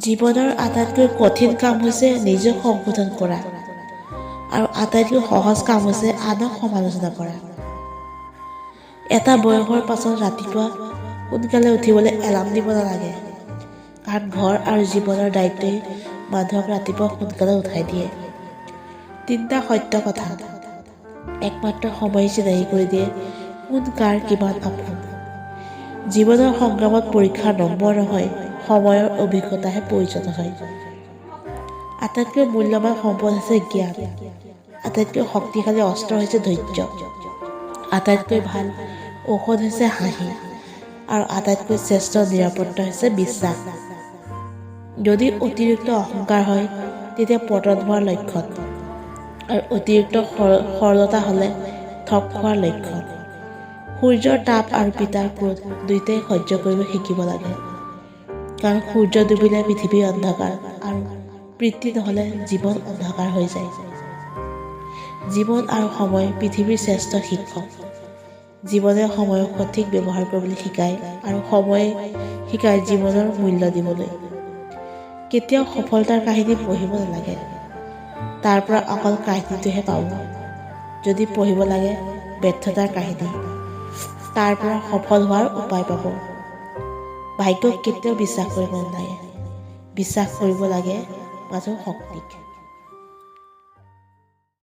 জীৱনৰ আটাইতকৈ কঠিন কাম হৈছে নিজক সংশোধন কৰা আৰু আটাইতকৈ সহজ কাম হৈছে আনক সমালোচনা কৰা। এটা বয়সৰ পাছত ৰাতিপুৱা সোনকালে উঠিবলৈ এলাৰ্ম দিব নালাগে, কাৰণ ঘৰ আৰু জীৱনৰ দায়িত্বই মানুহক ৰাতিপুৱা সোনকালে উঠাই দিয়ে। 3টা সত্য কথা একমাত্ৰ সময় চিনাকি কৰি দিয়ে কোন কাৰ কিমান আপোন। জীৱনৰ সংগ্ৰামত পৰীক্ষাৰ নম্বৰ নহয়, সময়ৰ অভিজ্ঞতাহে প্ৰয়োজন হয়। আটাইতকৈ মূল্যৱান সম্পদ হৈছে জ্ঞান, আটাইতকৈ শক্তিশালী অস্ত্ৰ হৈছে ধৈৰ্য, আটাইতকৈ ভাল ঔষধ হৈছে হাঁহি, আৰু আটাইতকৈ শ্ৰেষ্ঠ নিৰাপত্তা হৈছে বিশ্বাস। যদি অতিৰিক্ত অহংকাৰ হয় তেতিয়া পতন হোৱাৰ লক্ষণ, আৰু অতিৰিক্ত সৰলতা হ'লে ঠগ খোৱাৰ লক্ষণ। সূৰ্যৰ তাপ আৰু পিতাৰ ক্ৰোধ দুয়োটাই সহ্য কৰিব শিকিব লাগে, কাৰণ সূৰ্য ডুবিলে পৃথিৱী অন্ধকাৰ আৰু পিতৃ নহ'লে জীৱন অন্ধকাৰ হৈ যায়। জীৱন আৰু সময় পৃথিৱীৰ শ্ৰেষ্ঠ শিক্ষক। জীৱনে সময়ক সঠিক ব্যৱহাৰ কৰিবলৈ শিকায় আৰু সময়ে শিকায় জীৱনৰ মূল্য দিবলৈ। কেতিয়াও সফলতাৰ কাহিনী পঢ়িব নালাগে, তাৰ পৰা অকল কাহিনীটোহে পাব। যদি পঢ়িব লাগে ব্যৰ্থতাৰ কাহিনী, তাৰ পৰা সফল হোৱাৰ উপায় পাব। ভাগ্যক কেতিয়াও বিশ্বাস কৰিব নালাগে, বিশ্বাস কৰিব লাগে মানুহৰ শক্তিক।